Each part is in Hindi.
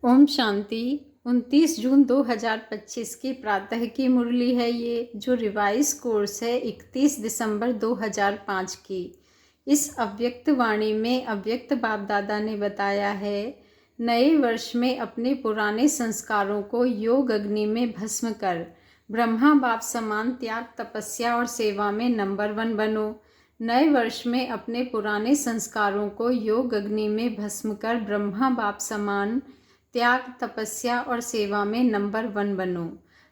ओम शांति। 29 जून 2025 की प्रातः की मुरली है ये, जो रिवाइज कोर्स है 31 दिसंबर 2005 की। इस अव्यक्त वाणी में अव्यक्त बाप दादा ने बताया है, नए वर्ष में अपने पुराने संस्कारों को योग अग्नि में भस्म कर ब्रह्मा बाप समान त्याग, तपस्या और सेवा में नंबर 1 बनो। नए वर्ष में अपने पुराने संस्कारों को योग अग्नि में भस्म कर ब्रह्मा बाप समान त्याग, तपस्या और सेवा में नंबर 1 बनो।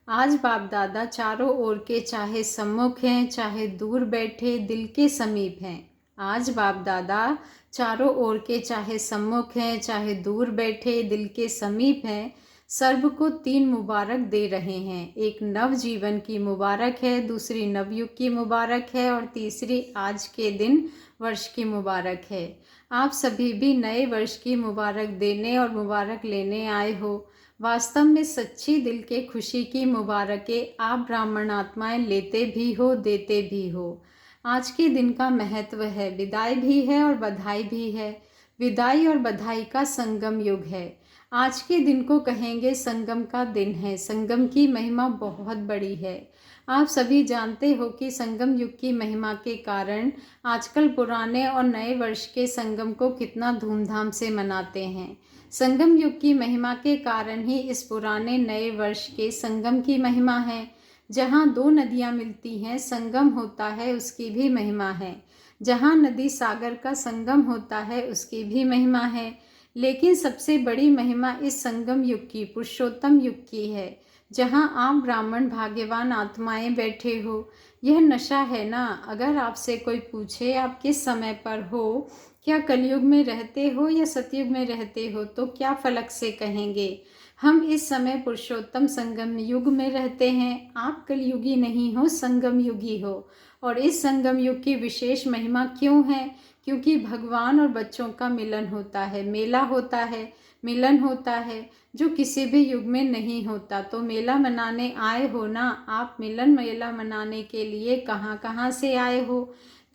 आज बाप दादा चारों ओर के चाहे सम्मुख हैं चाहे दूर बैठे दिल के समीप हैं। आज बाप दादा चारों ओर के चाहे सम्मुख हैं चाहे दूर बैठे दिल के समीप हैं, सर्व को 3 मुबारक दे रहे हैं। एक नव जीवन की मुबारक है, दूसरी नवयुग की मुबारक है और तीसरी आज के दिन वर्ष की मुबारक है। आप सभी भी नए वर्ष की मुबारक देने और मुबारक लेने आए हो। वास्तव में सच्ची दिल के खुशी की मुबारकें आप ब्राह्मण आत्माएं लेते भी हो, देते भी हो। आज के दिन का महत्व है, विदाई भी है और बधाई भी है। विदाई और बधाई का संगम युग है। आज के दिन को कहेंगे संगम का दिन है। संगम की महिमा बहुत बड़ी है। आप सभी जानते हो कि संगम युग की महिमा के कारण आजकल पुराने और नए वर्ष के संगम को कितना धूमधाम से मनाते हैं। संगम युग की महिमा के कारण ही इस पुराने नए वर्ष के संगम की महिमा है। जहाँ 2 नदियाँ मिलती हैं, संगम होता है, उसकी भी महिमा है। जहाँ नदी सागर का संगम होता है, उसकी भी महिमा है। लेकिन सबसे बड़ी महिमा इस संगम युग की, पुरुषोत्तम युग की है, जहाँ आप ब्राह्मण भाग्यवान आत्माएं बैठे हो। यह नशा है ना। अगर आपसे कोई पूछे आप किस समय पर हो, क्या कलयुग में रहते हो या सतयुग में रहते हो, तो क्या फलक से कहेंगे? हम इस समय पुरुषोत्तम संगम युग में रहते हैं। आप कलयुगी नहीं हो, संगम युगी हो। और इस संगम युग की विशेष महिमा क्यों है? क्योंकि भगवान और बच्चों का मिलन होता है, मेला होता है, मिलन होता है, जो किसी भी युग में नहीं होता। तो मेला मनाने आए हो ना आप। मिलन मेला मनाने के लिए कहाँ कहाँ से आए हो?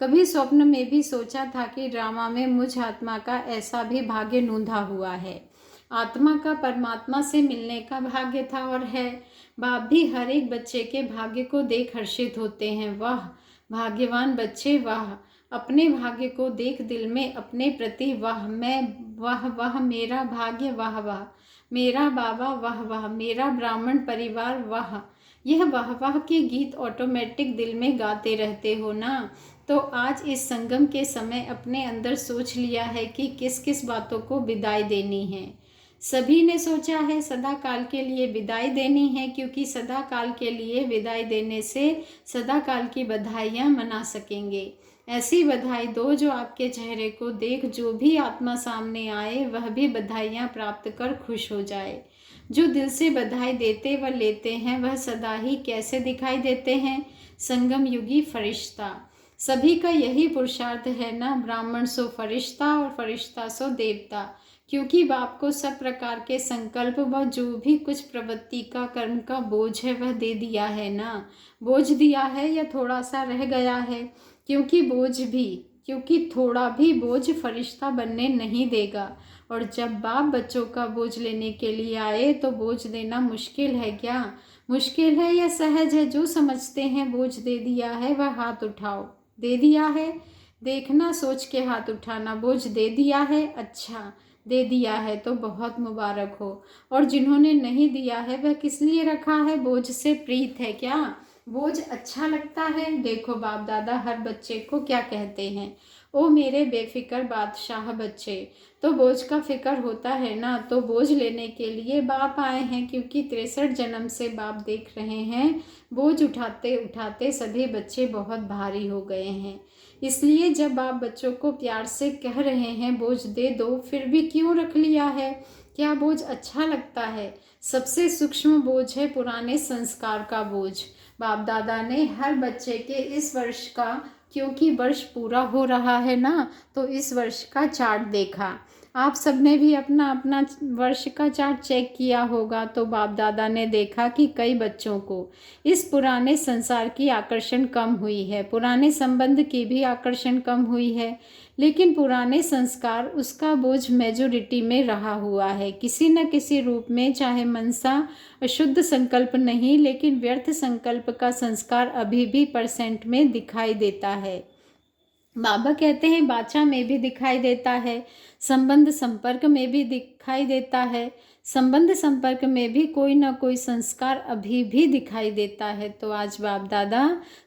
कभी स्वप्न में भी सोचा था कि ड्रामा में मुझ आत्मा का ऐसा भी भाग्य नूंधा हुआ है? आत्मा का परमात्मा से मिलने का भाग्य था और है। बाप भी हर एक बच्चे के भाग्य को देख हर्षित होते हैं। वाह भाग्यवान बच्चे, वाह। अपने भाग्य को देख दिल में अपने प्रति वाह, मैं वाह वाह, मेरा भाग्य वाह वाह, मेरा बाबा वाह वाह, मेरा ब्राह्मण परिवार वाह। यह वाह वाह के गीत ऑटोमेटिक दिल में गाते रहते हो ना। तो आज इस संगम के समय अपने अंदर सोच लिया है कि किस किस बातों को विदाई देनी है। सभी ने सोचा है सदा काल के लिए विदाई देनी है, क्योंकि सदा काल के लिए विदाई देने से सदा काल की बधाइयाँ मना सकेंगे। ऐसी बधाई दो जो आपके चेहरे को देख जो भी आत्मा सामने आए वह भी बधाइयाँ प्राप्त कर खुश हो जाए। जो दिल से बधाई देते व लेते हैं वह सदा ही कैसे दिखाई देते हैं? संगम युगी फरिश्ता। सभी का यही पुरुषार्थ है ना। ब्राह्मण सो फरिश्ता और फरिश्ता सो देवता। क्योंकि बाप को सब प्रकार के संकल्प व जो भी कुछ प्रवृत्ति का कर्म का बोझ है वह दे दिया है ना। बोझ दिया है या थोड़ा सा रह गया है? क्योंकि थोड़ा भी बोझ फरिश्ता बनने नहीं देगा। और जब बाप बच्चों का बोझ लेने के लिए आए तो बोझ देना मुश्किल है क्या? मुश्किल है या सहज है? जो समझते हैं बोझ दे दिया है वह हाथ उठाओ। दे दिया है? देखना, सोच के हाथ उठाना। बोझ दे दिया है? अच्छा, दे दिया है तो बहुत मुबारक हो। और जिन्होंने नहीं दिया है वह किस लिए रखा है? बोझ से प्रीत है क्या? बोझ अच्छा लगता है? देखो बाप दादा हर बच्चे को क्या कहते हैं, ओ मेरे बेफिक्र बादशाह बच्चे। तो बोझ का फिक्र होता है ना। तो बोझ लेने के लिए बाप आए हैं, क्योंकि 63 जन्म से बाप देख रहे हैं बोझ उठाते उठाते सभी बच्चे बहुत भारी हो गए हैं। इसलिए जब आप बच्चों को प्यार से कह रहे हैं बोझ दे दो, फिर भी क्यों रख लिया है? क्या बोझ अच्छा लगता है? सबसे सूक्ष्म बोझ है पुराने संस्कार का बोझ। बाप दादा ने हर बच्चे के इस वर्ष का, क्योंकि वर्ष पूरा हो रहा है ना, तो इस वर्ष का चार्ट देखा। आप सबने भी अपना अपना वर्ष का चार्ट चेक किया होगा। तो बाप दादा ने देखा कि कई बच्चों को इस पुराने संसार की आकर्षण कम हुई है, पुराने संबंध की भी आकर्षण कम हुई है। लेकिन पुराने संस्कार उसका बोझ मेजोरिटी में रहा हुआ है, किसी न किसी रूप में, चाहे मनसा अशुद्ध संकल्प नहीं, लेकिन व्यर्थ संकल्प का संस्कार अभी भी परसेंट में दिखाई देता है। बाबा कहते हैं बाचा में भी दिखाई देता है, संबंध संपर्क में भी दिखाई देता है, संबंध संपर्क में भी कोई ना कोई संस्कार अभी भी दिखाई देता है। तो आज बाप दादा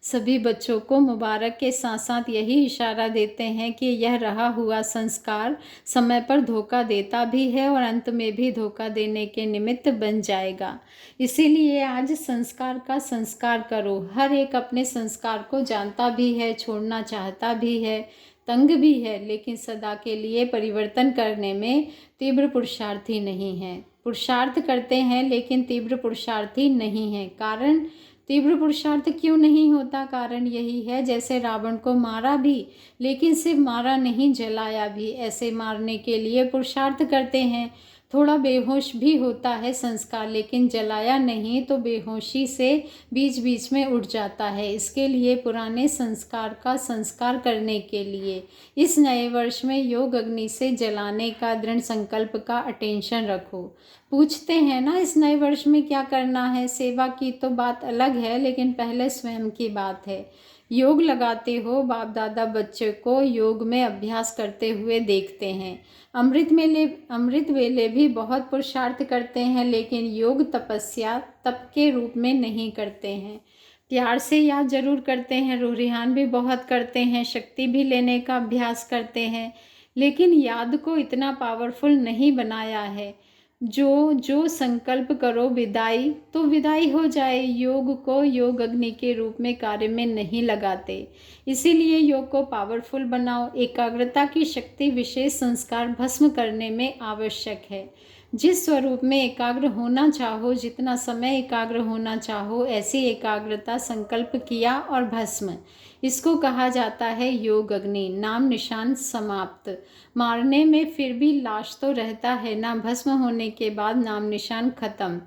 सभी बच्चों को मुबारक के साथ साथ यही इशारा देते हैं कि यह रहा हुआ संस्कार समय पर धोखा देता भी है और अंत में भी धोखा देने के निमित्त बन जाएगा। इसीलिए आज संस्कार का संस्कार करो। हर एक अपने संस्कार को जानता भी है, छोड़ना चाहता भी है, तंग भी है, लेकिन सदा के लिए परिवर्तन करने में तीव्र पुरुषार्थी नहीं है। पुरुषार्थ करते हैं लेकिन तीव्र पुरुषार्थी नहीं है। कारण तीव्र पुरुषार्थ क्यों नहीं होता? कारण यही है, जैसे रावण को मारा भी लेकिन सिर्फ मारा नहीं, जलाया भी। ऐसे मारने के लिए पुरुषार्थ करते हैं। थोड़ा बेहोश भी होता है संस्कार, लेकिन जलाया नहीं तो बेहोशी से बीच बीच में उठ जाता है। इसके लिए पुराने संस्कार का संस्कार करने के लिए इस नए वर्ष में योग अग्नि से जलाने का दृढ़ संकल्प का अटेंशन रखो। पूछते हैं ना इस नए वर्ष में क्या करना है? सेवा की तो बात अलग है, लेकिन पहले स्वयं की बात है। योग लगाते हो, बाप दादा बच्चे को योग में अभ्यास करते हुए देखते हैं। अमृत वेले भी बहुत पुरुषार्थ करते हैं, लेकिन योग तपस्या तप के रूप में नहीं करते हैं। प्यार से याद जरूर करते हैं, रूरिहान भी बहुत करते हैं, शक्ति भी लेने का अभ्यास करते हैं, लेकिन याद को इतना पावरफुल नहीं बनाया है। जो संकल्प करो विदाई तो विदाई हो जाए। योग को योग अग्नि के रूप में कार्य में नहीं लगाते। इसीलिए योग को पावरफुल बनाओ। एकाग्रता की शक्ति विशेष संस्कार भस्म करने में आवश्यक है। जिस स्वरूप में एकाग्र होना चाहो, जितना समय एकाग्र होना चाहो, ऐसी एकाग्रता संकल्प किया और भस्म। इसको कहा जाता है योग अग्नि। नाम निशान समाप्त। मारने में फिर भी लाश तो रहता है ना, भस्म होने के बाद नाम निशान खत्म।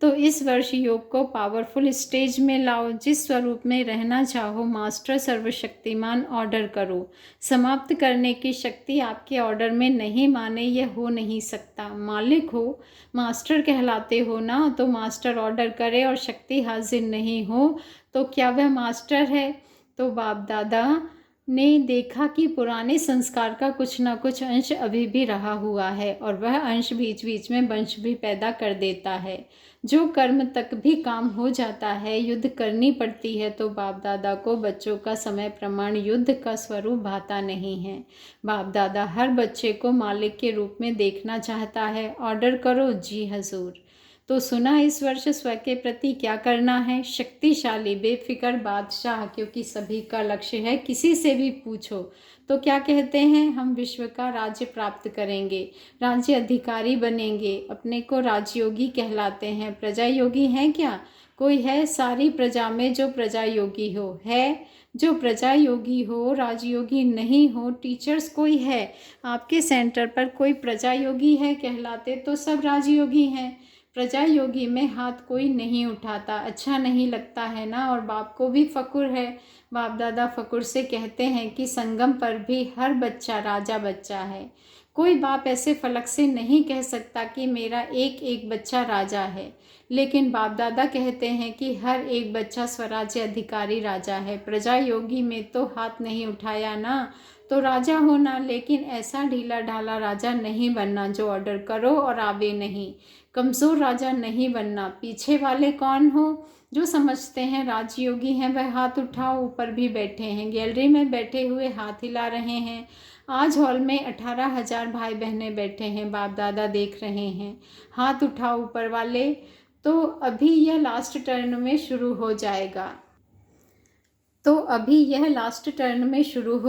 तो इस वर्ष योग को पावरफुल स्टेज में लाओ। जिस स्वरूप में रहना चाहो, मास्टर सर्वशक्तिमान ऑर्डर करो। समाप्त करने की शक्ति आपके ऑर्डर में नहीं माने, यह हो नहीं सकता। मालिक हो, मास्टर कहलाते हो ना, तो मास्टर ऑर्डर करे और शक्ति हाजिर नहीं हो तो क्या वह मास्टर है? तो बाप दादा ने देखा कि पुराने संस्कार का कुछ ना कुछ अंश अभी भी रहा हुआ है, और वह अंश बीच बीच में वंश भी पैदा कर देता है, जो कर्म तक भी काम हो जाता है। युद्ध करनी पड़ती है तो बाप दादा को बच्चों का समय प्रमाण युद्ध का स्वरूप भाता नहीं है। बाप दादा हर बच्चे को मालिक के रूप में देखना चाहता है। ऑर्डर करो जी हजूर। तो सुना इस वर्ष स्व के प्रति क्या करना है? शक्तिशाली बेफिक्र बादशाह, क्योंकि सभी का लक्ष्य है। किसी से भी पूछो तो क्या कहते हैं? हम विश्व का राज्य प्राप्त करेंगे, राज्य अधिकारी बनेंगे। अपने को राजयोगी कहलाते हैं। प्रजा योगी हैं क्या? कोई है सारी प्रजा में जो प्रजा योगी हो? है जो प्रजा योगी हो, राजयोगी नहीं हो। टीचर्स कोई है आपके सेंटर पर? कोई प्रजा योगी है कहलाते? तो सब राजयोगी हैं। प्रजा योगी में हाथ कोई नहीं उठाता। अच्छा नहीं लगता है ना? और बाप को भी फकुर है। बाप दादा फकुर से कहते हैं कि संगम पर भी हर बच्चा राजा बच्चा है। कोई बाप ऐसे फलक से नहीं कह सकता कि मेरा एक एक बच्चा राजा है, लेकिन बाप दादा कहते हैं कि हर एक बच्चा स्वराज्य अधिकारी राजा है। प्रजा योगी में तो हाथ नहीं उठाया ना, तो राजा होना, लेकिन ऐसा ढीला ढाला राजा नहीं बनना जो ऑर्डर करो और आवे नहीं। कमज़ोर राजा नहीं बनना। पीछे वाले कौन हो? जो समझते हैं राजयोगी हैं वह हाथ उठाओ। ऊपर भी बैठे हैं, गैलरी में बैठे हुए हाथ हिला रहे हैं। आज हॉल में 18,000 भाई बहनें बैठे हैं, बाप दादा देख रहे हैं। हाथ उठाओ ऊपर वाले। तो अभी यह लास्ट टर्न में शुरू हो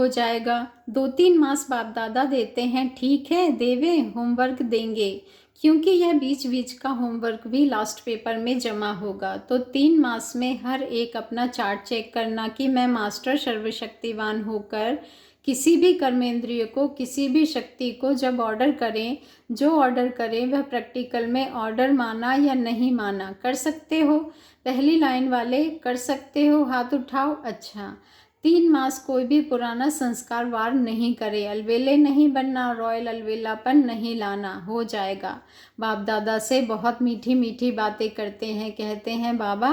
जाएगा। 2-3 मास बाप दादा देते हैं, ठीक है, देवे होमवर्क देंगे, क्योंकि यह बीच बीच का होमवर्क भी लास्ट पेपर में जमा होगा। तो 3 मास में हर एक अपना चार्ट चेक करना कि मैं मास्टर सर्वशक्तिवान होकर किसी भी कर्मेंद्रिय को, किसी भी शक्ति को जब ऑर्डर करें, जो ऑर्डर करें वह प्रैक्टिकल में ऑर्डर माना या नहीं माना। कर सकते हो? पहली लाइन वाले कर सकते हो? हाथ उठाओ। अच्छा, 3 मास कोई भी पुराना संस्कार वार नहीं करे, अलवेले नहीं बनना, रॉयल अलवेलापन नहीं लाना, हो जाएगा। बाप दादा से बहुत मीठी मीठी बातें करते हैं, कहते हैं बाबा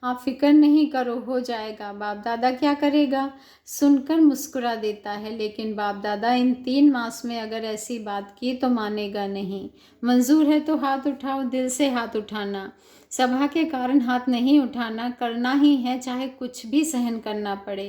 आप फिक्र नहीं करो, हो जाएगा। बाप दादा क्या करेगा, सुनकर मुस्कुरा देता है, लेकिन बाप दादा इन 3 मास में अगर ऐसी बात की तो मानेगा नहीं। मंजूर है तो हाथ उठाओ, दिल से हाथ उठाना, सभा के कारण हाथ नहीं उठाना, करना ही है चाहे कुछ भी सहन करना पड़े,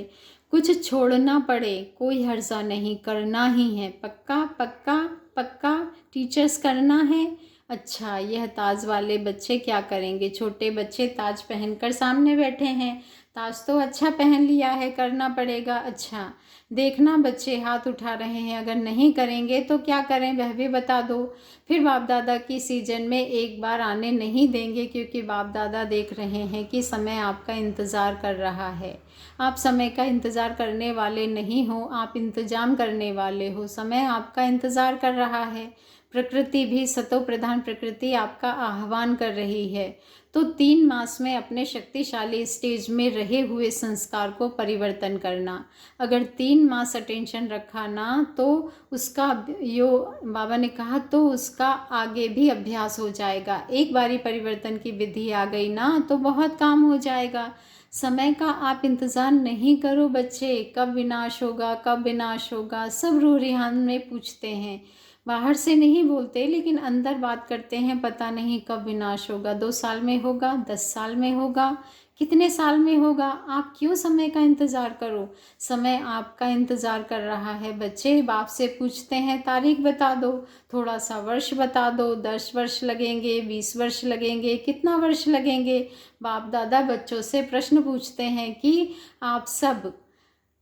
कुछ छोड़ना पड़े, कोई हर्जा नहीं, करना ही है, पक्का पक्का पक्का। टीचर्स करना है। अच्छा, यह ताज वाले बच्चे क्या करेंगे, छोटे बच्चे ताज पहनकर सामने बैठे हैं, ताज तो अच्छा पहन लिया है, करना पड़ेगा। अच्छा, देखना बच्चे हाथ उठा रहे हैं, अगर नहीं करेंगे तो क्या करें वह भी बता दो। फिर बाप दादा की सीजन में एक बार आने नहीं देंगे, क्योंकि बाप दादा देख रहे हैं कि समय आपका इंतज़ार कर रहा है। आप समय का इंतज़ार करने वाले नहीं हो, आप इंतजाम करने वाले हो। समय आपका इंतज़ार कर रहा है, प्रकृति भी, सतो प्रधान प्रकृति आपका आह्वान कर रही है। तो 3 मास में अपने शक्तिशाली स्टेज में रहे हुए संस्कार को परिवर्तन करना। अगर 3 मास अटेंशन रखा ना तो उसका यो बाबा ने कहा तो उसका आगे भी अभ्यास हो जाएगा। एक बारी परिवर्तन की विधि आ गई ना तो बहुत काम हो जाएगा। समय का आप इंतज़ार नहीं करो बच्चे, कब विनाश होगा कब विनाश होगा, सब रूह रिहान में पूछते हैं, बाहर से नहीं बोलते लेकिन अंदर बात करते हैं, पता नहीं कब विनाश होगा, 2 साल में होगा, 10 साल में होगा, कितने साल में होगा। आप क्यों समय का इंतज़ार करो, समय आपका इंतज़ार कर रहा है। बच्चे बाप से पूछते हैं तारीख बता दो, थोड़ा सा वर्ष बता दो, 10 वर्ष लगेंगे, 20 वर्ष लगेंगे, कितना वर्ष लगेंगे। बाप दादा बच्चों से प्रश्न पूछते हैं कि आप सब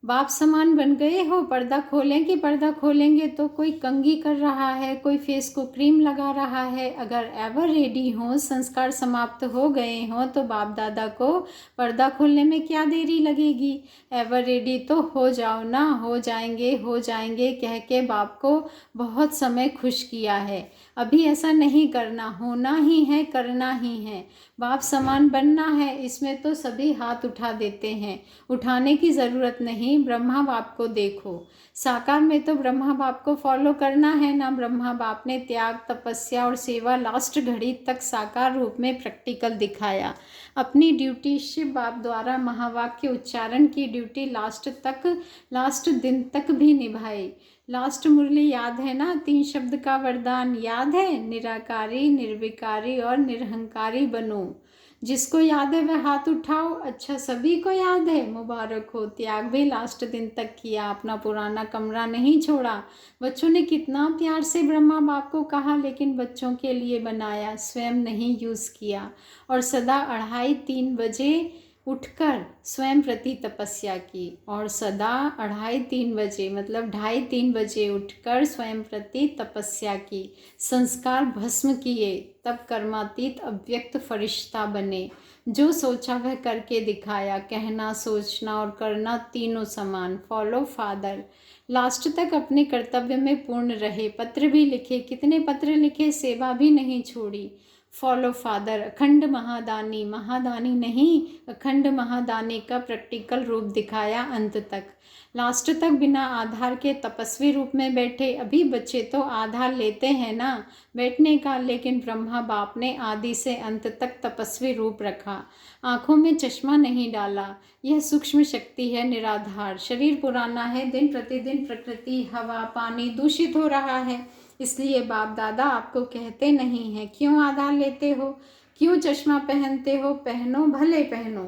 बाप समान बन गए हो, पर्दा खोलें कि पर्दा खोलेंगे तो कोई कंघी कर रहा है, कोई फेस को क्रीम लगा रहा है। अगर एवर रेडी हो, संस्कार समाप्त हो गए हों तो बाप दादा को पर्दा खोलने में क्या देरी लगेगी। एवर रेडी तो हो जाओ ना, हो जाएंगे कह के बाप को बहुत समय खुश किया है। अभी ऐसा नहीं करना, होना ही है, करना ही है, बाप समान बनना है। इसमें तो सभी हाथ उठा देते हैं, उठाने की ज़रूरत नहीं। ब्रह्मा बाप को देखो, साकार में तो ब्रह्मा बाप को फॉलो करना है ना। ब्रह्मा बाप ने त्याग, तपस्या और सेवा लास्ट घड़ी तक साकार रूप में प्रैक्टिकल दिखाया। अपनी ड्यूटी शिव बाप द्वारा महावाक्य उच्चारण की ड्यूटी लास्ट दिन तक भी निभाई। लास्ट मुरली याद है ना, 3 शब्द का वरदान याद है, निराकारी, निर्विकारी और निरहंकारी बनो। जिसको याद है वह हाथ उठाओ। अच्छा, सभी को याद है, मुबारक हो। त्याग भी लास्ट दिन तक किया, अपना पुराना कमरा नहीं छोड़ा। बच्चों ने कितना प्यार से ब्रह्मा बाप को कहा, लेकिन बच्चों के लिए बनाया, स्वयं नहीं यूज़ किया। और सदा 2:30-3 बजे उठकर स्वयं प्रति तपस्या की, और सदा 2:30-3 बजे मतलब 2:30-3 बजे उठकर स्वयं प्रति तपस्या की, संस्कार भस्म किए, तब कर्मातीत अव्यक्त फरिश्ता बने। जो सोचा वह करके दिखाया, कहना, सोचना और करना तीनों समान। फॉलो फादर, लास्ट तक अपने कर्तव्य में पूर्ण रहे। पत्र भी लिखे, कितने पत्र लिखे, सेवा भी नहीं छोड़ी। फॉलो फादर, अखंड महादानी, महादानी नहीं अखंड महादानी का प्रैक्टिकल रूप दिखाया अंत तक। लास्ट तक बिना आधार के तपस्वी रूप में बैठे। अभी बच्चे तो आधार लेते हैं ना बैठने का, लेकिन ब्रह्मा बाप ने आदि से अंत तक तपस्वी रूप रखा। आँखों में चश्मा नहीं डाला। यह सूक्ष्म शक्ति है, निराधार। शरीर पुराना है, दिन प्रतिदिन प्रकृति, हवा, पानी दूषित हो रहा है। इसलिए बाप दादा आपको कहते नहीं हैं क्यों आधार लेते हो, क्यों चश्मा पहनते हो, पहनो भले पहनो,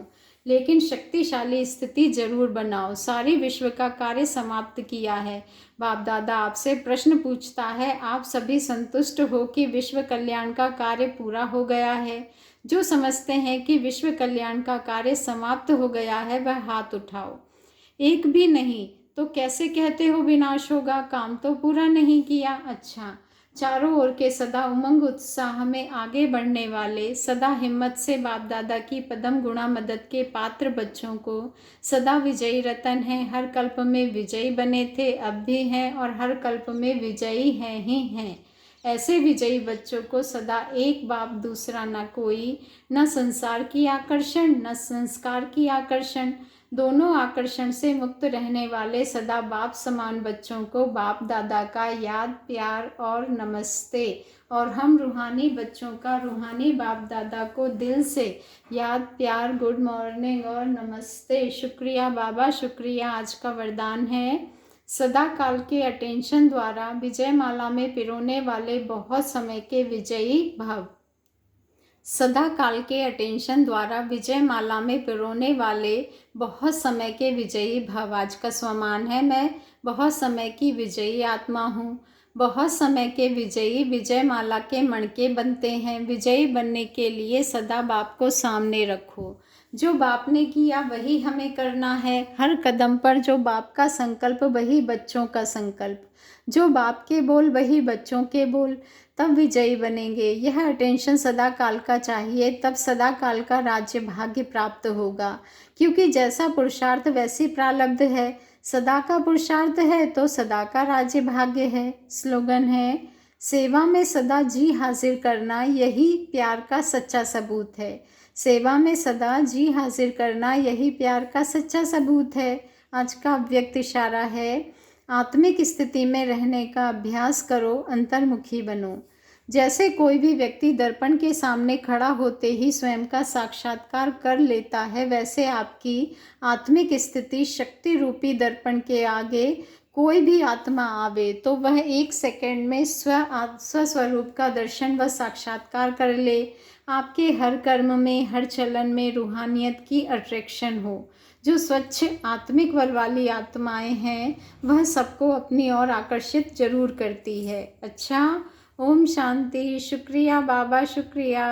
लेकिन शक्तिशाली स्थिति जरूर बनाओ। सारी विश्व का कार्य समाप्त किया है। बाप दादा आपसे प्रश्न पूछता है, आप सभी संतुष्ट हो कि विश्व कल्याण का कार्य पूरा हो गया है। जो समझते हैं कि विश्व कल्याण का कार्य समाप्त हो गया है वह हाथ उठाओ। एक भी नहीं तो कैसे कहते हो विनाश होगा, काम तो पूरा नहीं किया। अच्छा, चारों ओर के सदा उमंग उत्साह में आगे बढ़ने वाले, सदा हिम्मत से बाप दादा की पदम गुणा मदद के पात्र बच्चों को सदा विजयी रतन हैं। हर कल्प में विजयी बने थे, अब भी हैं और हर कल्प में विजयी हैं ही हैं। ऐसे विजयी बच्चों को सदा एक बाप, दूसरा न कोई, न संसार की आकर्षण न संस्कार की आकर्षण। दोनों आकर्षण से मुक्त रहने वाले सदा बाप समान बच्चों को बाप दादा का याद, प्यार और नमस्ते। और हम रूहानी बच्चों का रूहानी बाप दादा को दिल से याद, प्यार, गुड मॉर्निंग और नमस्ते। शुक्रिया बाबा, शुक्रिया। आज का वरदान है, सदा काल के अटेंशन द्वारा विजय माला में पिरोने वाले बहुत समय के विजयी भव। सदा काल के अटेंशन द्वारा विजय माला में पिरोने वाले बहुत समय के विजयी भव। आज का स्वमान है, मैं बहुत समय की विजयी आत्मा हूँ। बहुत समय के विजयी विजय माला के मणके बनते हैं। विजयी बनने के लिए सदा बाप को सामने रखो। जो बाप ने किया वही हमें करना है। हर कदम पर जो बाप का संकल्प वही बच्चों का संकल्प। जो बाप के बोल वही बच्चों के बोल। तब विजयी बनेंगे। यह अटेंशन सदा काल का चाहिए, तब सदा काल का राज्य भाग्य प्राप्त होगा। क्योंकि जैसा पुरुषार्थ वैसी प्रारब्ध है। सदा का पुरुषार्थ है तो सदा का राज्य भाग्य है। स्लोगन है, सेवा में सदा जी हाजिर करना यही प्यार का सच्चा सबूत है। सेवा में सदा जी हाजिर करना यही प्यार का सच्चा सबूत है। आज का अव्यक्त इशारा है, आत्मिक स्थिति में रहने का अभ्यास करो, अंतर्मुखी बनो। जैसे कोई भी व्यक्ति दर्पण के सामने खड़ा होते ही स्वयं का साक्षात्कार कर लेता है, वैसे आपकी आत्मिक स्थिति शक्ति रूपी दर्पण के आगे कोई भी आत्मा आवे तो वह 1 सेकंड में स्वस्वरूप का दर्शन व साक्षात्कार कर ले। आपके हर कर्म में, हर चलन में रूहानियत की अट्रैक्शन हो। जो स्वच्छ आत्मिक बल वाली आत्माएं हैं वह सबको अपनी ओर आकर्षित जरूर करती है। अच्छा, ओम शांति। शुक्रिया बाबा, शुक्रिया।